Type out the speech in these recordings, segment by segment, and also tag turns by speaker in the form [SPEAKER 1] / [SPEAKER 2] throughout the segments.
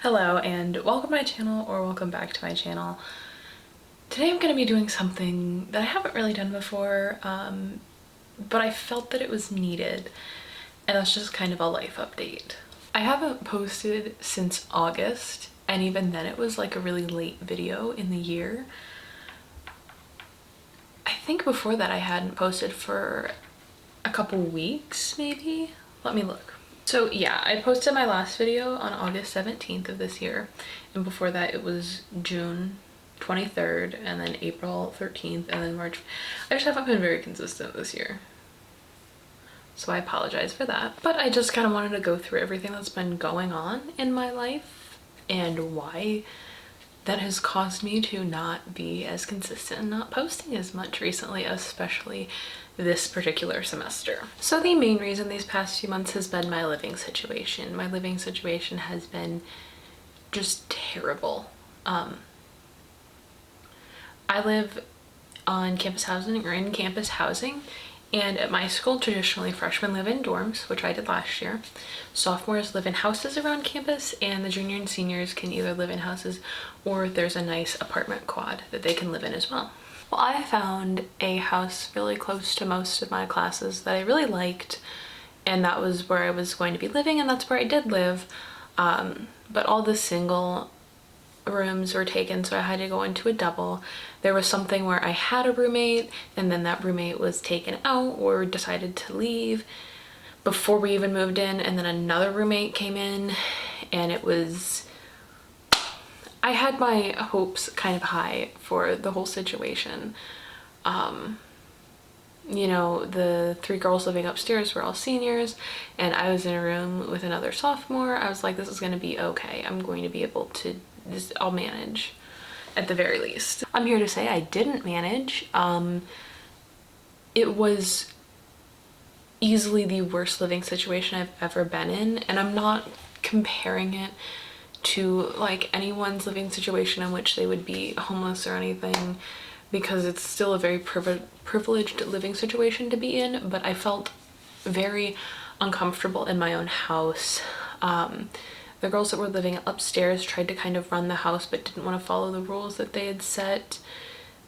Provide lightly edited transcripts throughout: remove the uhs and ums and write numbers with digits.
[SPEAKER 1] Hello and welcome to my channel, or welcome back to my channel. Today I'm going to be doing something that I haven't really done before, but I felt that it was needed, and that's just kind of a life update. I haven't posted since August, and even then it was like a really late video in the year. I think before that I hadn't posted for a couple weeks maybe. Let me look. So yeah, I posted my last video on August 17th of this year, and before that it was June 23rd, and then April 13th, and then March. I just haven't been very consistent this year, so I apologize for that. But I just kind of wanted to go through everything that's been going on in my life and why that has caused me to not be as consistent and not posting as much recently, especially this particular semester. So the main reason these past few months has been my living situation. My living situation has been just terrible. I live on campus housing, or in campus housing, and at my school traditionally freshmen live in dorms, which I did last year. Sophomores live in houses around campus, and the junior and seniors can either live in houses or there's a nice apartment quad that they can live in as well. Well, I found a house really close to most of my classes that I really liked, and that was where I was going to be living, and that's where I did live. But all the single rooms were taken, so I had to go into a double. There was something where I had a roommate, and then that roommate was taken out or decided to leave before we even moved in, and then another roommate came in, and it was... I had my hopes kind of high for the whole situation. You know, the three girls living upstairs were all seniors, and I was in a room with another sophomore. I was like, this is going to be okay. I'm going to be able to I'll manage at the very least. I'm here to say I didn't manage. It was easily the worst living situation I've ever been in, and I'm not comparing it to like anyone's living situation in which they would be homeless or anything, because it's still a very privileged living situation to be in, but I felt very uncomfortable in my own house. The girls that were living upstairs tried to kind of run the house but didn't want to follow the rules that they had set.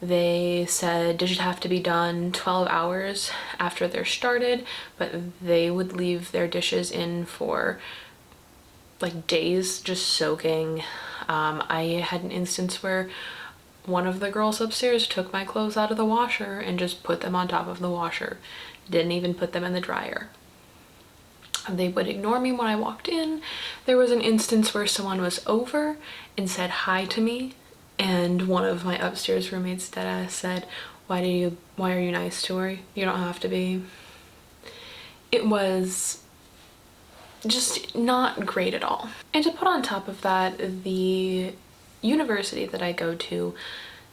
[SPEAKER 1] They said dishes have to be done 12 hours after they're started, but they would leave their dishes in for like days just soaking. I had an instance where one of the girls upstairs took my clothes out of the washer and just put them on top of the washer. Didn't even put them in the dryer. They would ignore me when I walked in. There was an instance where someone was over and said hi to me, and one of my upstairs roommates deadass said, why are you nice to her? You don't have to be. It was just not great at all. And to put on top of that, the university that I go to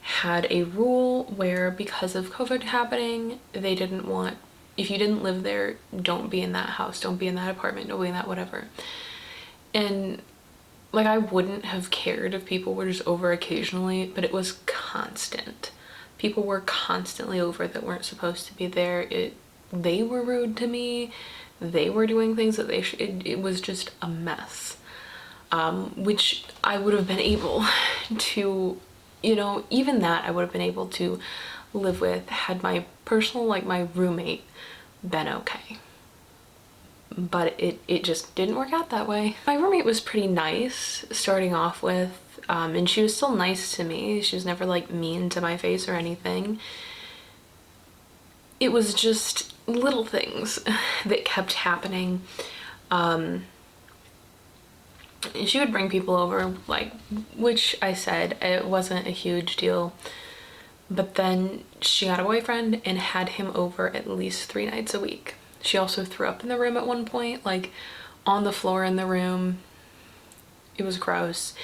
[SPEAKER 1] had a rule where, because of COVID happening, they didn't want, if you didn't live there, don't be in that house, don't be in that apartment, don't be in that whatever. And like, I wouldn't have cared if people were just over occasionally, but it was constant. People were constantly over that weren't supposed to be there. They were rude to me. They were doing things that they should. It was just a mess, which I would have been able to, you know, even that I would have been able to live with had my personal, like my roommate, been okay. But it just didn't work out that way. My roommate was pretty nice starting off with, and she was still nice to me. She was never like mean to my face or anything. It was just little things that kept happening. And she would bring people over, like, which I said it wasn't a huge deal, but then she got a boyfriend and had him over at least 3 nights a week. She also threw up in the room at one point, like on the floor in the room. It was gross.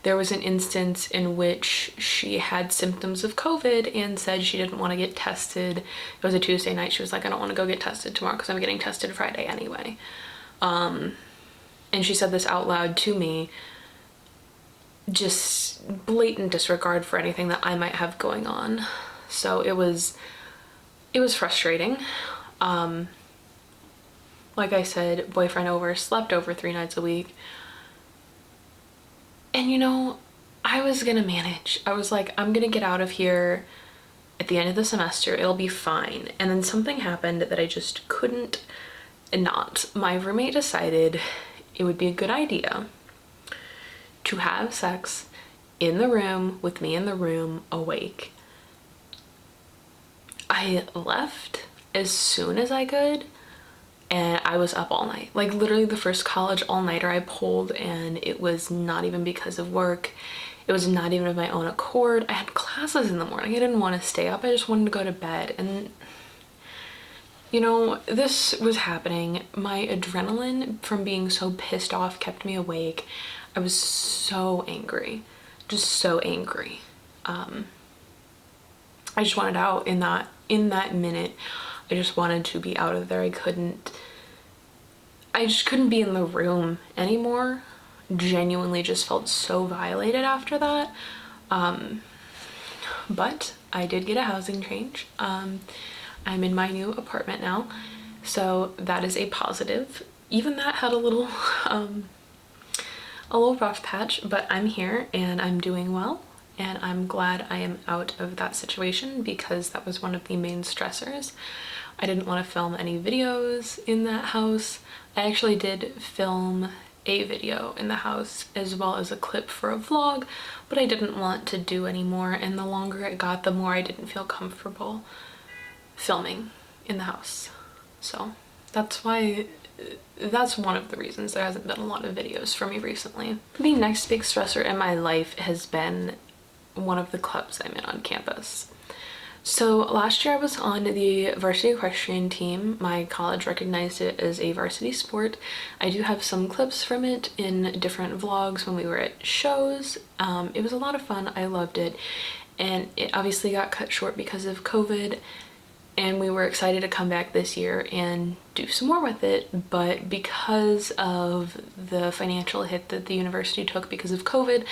[SPEAKER 1] There was an instance in which she had symptoms of COVID and said she didn't want to get tested. It was a Tuesday night. She was like, I don't want to go get tested tomorrow because I'm getting tested Friday anyway. And she said this out loud to me. Just blatant disregard for anything that I might have going on. So it was frustrating. Like I said, boyfriend over, slept over 3 nights a week. And you know, I was gonna manage. I was like, I'm gonna get out of here at the end of the semester, it'll be fine. And then something happened that I just couldn't not. My roommate decided it would be a good idea to have sex in the room with me in the room awake. I left as soon as I could, and I was up all night. Like literally the first college all-nighter I pulled, and it was not even because of work. It was not even of my own accord. I had classes in the morning. I didn't want to stay up. I just wanted to go to bed. And you know, this was happening. My adrenaline from being so pissed off kept me awake. I was so angry, just so angry. I just wanted out in that minute. I just wanted to be out of there. I just couldn't be in the room anymore. Genuinely just felt so violated after that. But I did get a housing change. I'm in my new apartment now, so that is a positive. Even that had a little rough patch, but I'm here and I'm doing well, and I'm glad I am out of that situation because that was one of the main stressors. I didn't want to film any videos in that house. I actually did film a video in the house as well as a clip for a vlog, but I didn't want to do any more, and the longer it got, the more I didn't feel comfortable filming in the house. So that's one of the reasons there hasn't been a lot of videos for me recently. The next big stressor in my life has been one of the clubs I'm in on campus. So last year I was on the varsity equestrian team. My college recognized it as a varsity sport. I do have some clips from it in different vlogs when we were at shows. It was a lot of fun. I loved it. And it obviously got cut short because of COVID, and we were excited to come back this year and do some more with it, but because of the financial hit that the university took because of COVID,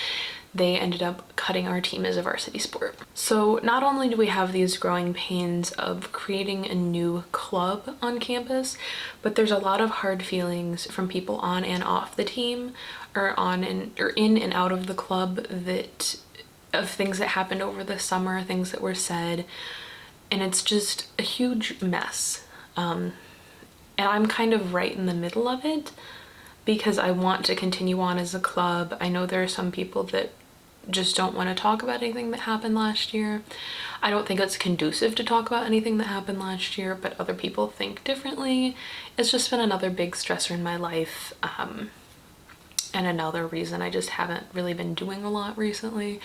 [SPEAKER 1] they ended up cutting our team as a varsity sport. So not only do we have these growing pains of creating a new club on campus, but there's a lot of hard feelings from people on and off the team, or in and out of the club, that of things that happened over the summer, things that were said, and it's just a huge mess. And I'm kind of right in the middle of it because I want to continue on as a club. I know there are some people that just don't want to talk about anything that happened last year. I don't think it's conducive to talk about anything that happened last year, but other people think differently. It's just been another big stressor in my life, and another reason I just haven't really been doing a lot recently.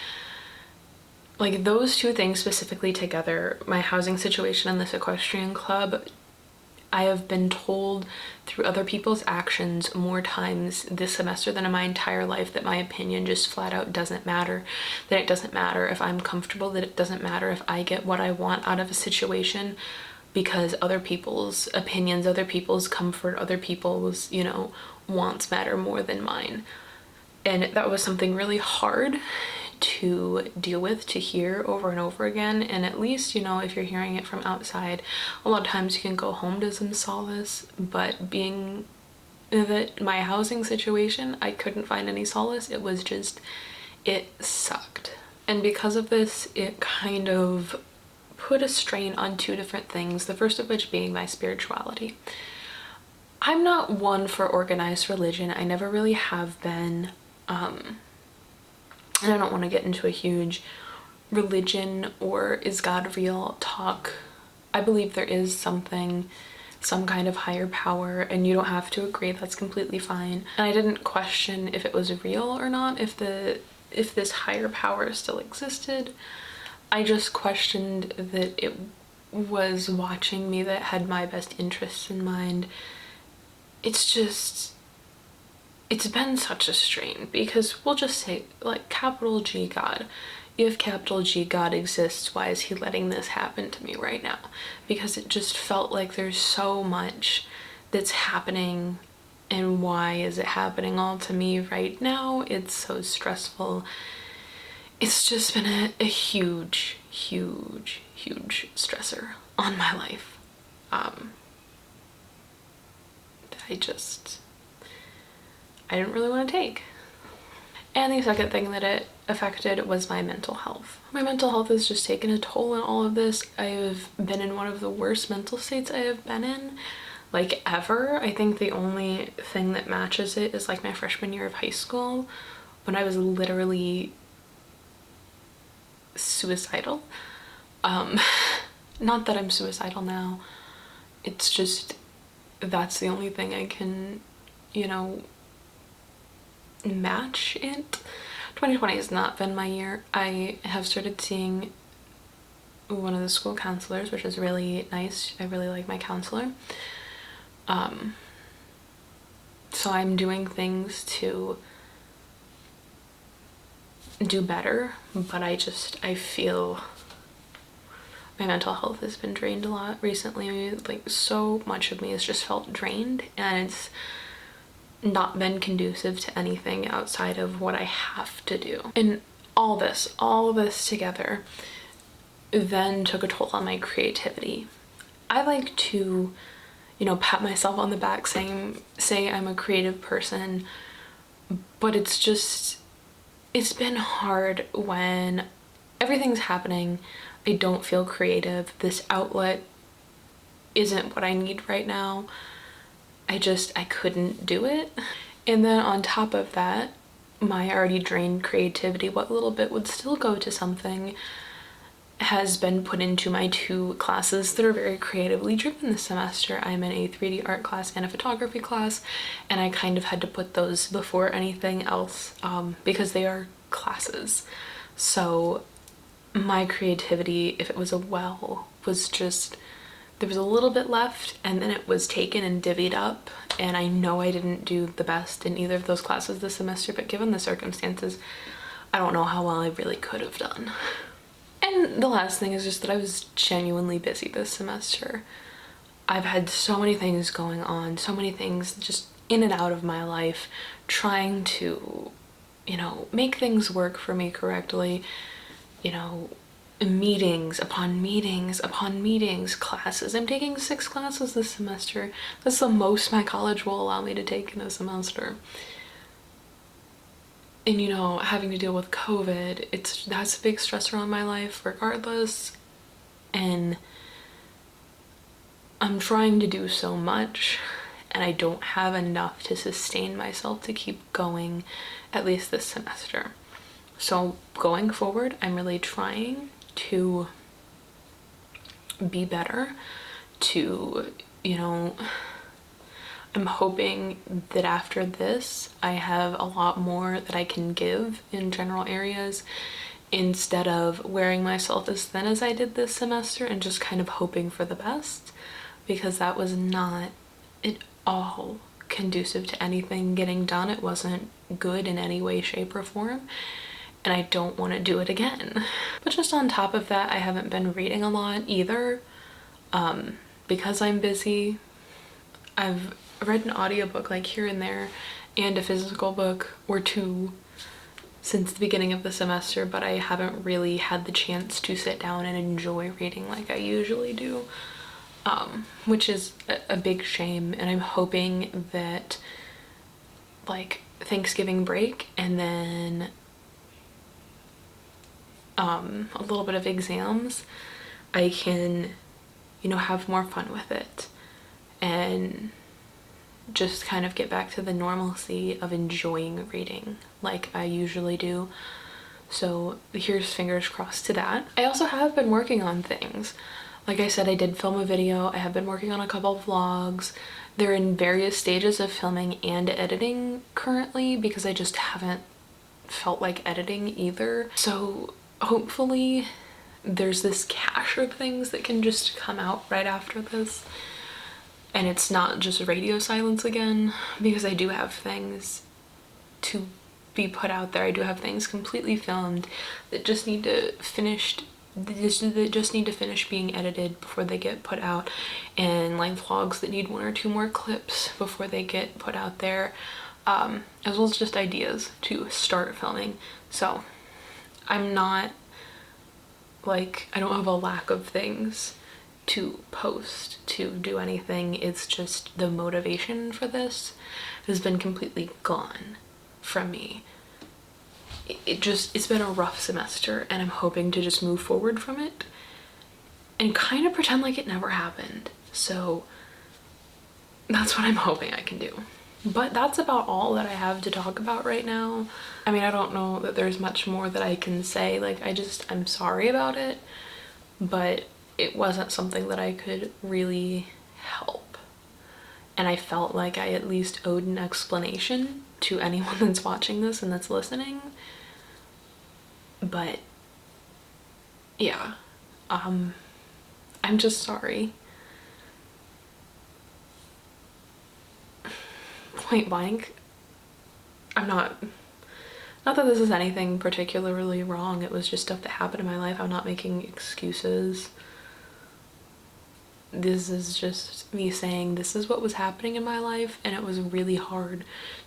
[SPEAKER 1] Like those two things specifically together, my housing situation and this equestrian club, I have been told through other people's actions more times this semester than in my entire life that my opinion just flat out doesn't matter. That it doesn't matter if I'm comfortable, that it doesn't matter if I get what I want out of a situation, because other people's opinions, other people's comfort, other people's, you know, wants matter more than mine. And that was something really hard to deal with, to hear over and over again. And at least, you know, if you're hearing it from outside, a lot of times you can go home to some solace, but being that my housing situation, I couldn't find any solace. It was just, it sucked. And because of this, it kind of put a strain on two different things, the first of which being my spirituality. I'm not one for organized religion. I never really have been. And I don't want to get into a huge religion or is God real talk. I believe there is some kind of higher power, and you don't have to agree. That's completely fine. And I didn't question if it was real or not, if this higher power still existed. I just questioned that it was watching me, that had my best interests in mind. It's been such a strain, because we'll just say, like, capital G God. If capital G God exists, why is he letting this happen to me right now? Because it just felt like there's so much that's happening, and why is it happening all to me right now? It's so stressful. It's just been a huge, huge, huge stressor on my life. I didn't really want to take. And the second thing that it affected was my mental health. My mental health has just taken a toll in all of this. I have been in one of the worst mental states I have been in, like, ever. I think the only thing that matches it is like my freshman year of high school, when I was literally suicidal. Not that I'm suicidal now, it's just that's the only thing I can, you know, match it. 2020 has not been my year. I have started seeing one of the school counselors, which is really nice. I really like my counselor. So I'm doing things to do better, but I feel my mental health has been drained a lot recently. Like, so much of me has just felt drained, and it's not been conducive to anything outside of what I have to do. And all this together then took a toll on my creativity. I like to, you know, pat myself on the back say I'm a creative person, but it's been hard when everything's happening. I don't feel creative. This outlet isn't what I need right now. I couldn't do it. And then on top of that, my already drained creativity, what little bit would still go to something, has been put into my 2 classes that are very creatively driven this semester. I'm in a 3D art class and a photography class, and I kind of had to put those before anything else because they are classes. So my creativity, if it was a well, was just, there was a little bit left and then it was taken and divvied up, and I know I didn't do the best in either of those classes this semester, but given the circumstances, I don't know how well I really could have done. And the last thing is just that I was genuinely busy this semester. I've had so many things going on, so many things just in and out of my life, trying to, you know, make things work for me correctly, you know, meetings upon meetings upon meetings, classes. I'm taking 6 classes this semester. That's the most my college will allow me to take in a semester. And, you know, having to deal with COVID, that's a big stressor on my life regardless. And I'm trying to do so much, and I don't have enough to sustain myself to keep going, at least this semester. So going forward, I'm really trying to be better, to, you know, I'm hoping that after this, I have a lot more that I can give in general areas, instead of wearing myself as thin as I did this semester and just kind of hoping for the best, because that was not at all conducive to anything getting done. It wasn't good in any way, shape, or form, and I don't want to do it again. But just on top of that, I haven't been reading a lot either, because I'm busy. I've read an audiobook like here and there, and a physical book or 2 since the beginning of the semester, but I haven't really had the chance to sit down and enjoy reading like I usually do, which is a big shame. And I'm hoping that, like, Thanksgiving break and then a little bit of exams, I can, you know, have more fun with it and just kind of get back to the normalcy of enjoying reading like I usually do. So here's fingers crossed to that. I also have been working on things. Like I said, I did film a video. I have been working on a couple of vlogs. They're in various stages of filming and editing currently, because I just haven't felt like editing either. So hopefully there's this cache of things that can just come out right after this, and it's not just radio silence again, because I do have things to be put out there. I do have things completely filmed that just need to finish being edited before they get put out, and like vlogs that need 1 or 2 more clips before they get put out there, as well as just ideas to start filming. So I'm not, like, I don't have a lack of things to post, to do anything. It's just the motivation for this has been completely gone from me. it's been a rough semester, and I'm hoping to just move forward from it and kind of pretend like it never happened. So that's what I'm hoping I can do. But that's about all that I have to talk about right now. I mean, I don't know that there's much more that I can say. Like, I'm sorry about it, but it wasn't something that I could really help. And I felt like I at least owed an explanation to anyone that's watching this and that's listening. But yeah, I'm just sorry. Point blank, I'm not that this is anything particularly wrong. It was just stuff that happened in my life. I'm not making excuses. This is just me saying this is what was happening in my life, and it was really hard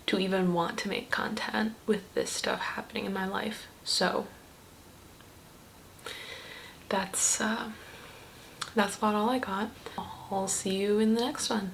[SPEAKER 1] to even want to make content with this stuff happening in my life. So that's about all I got. I'll see you in the next one.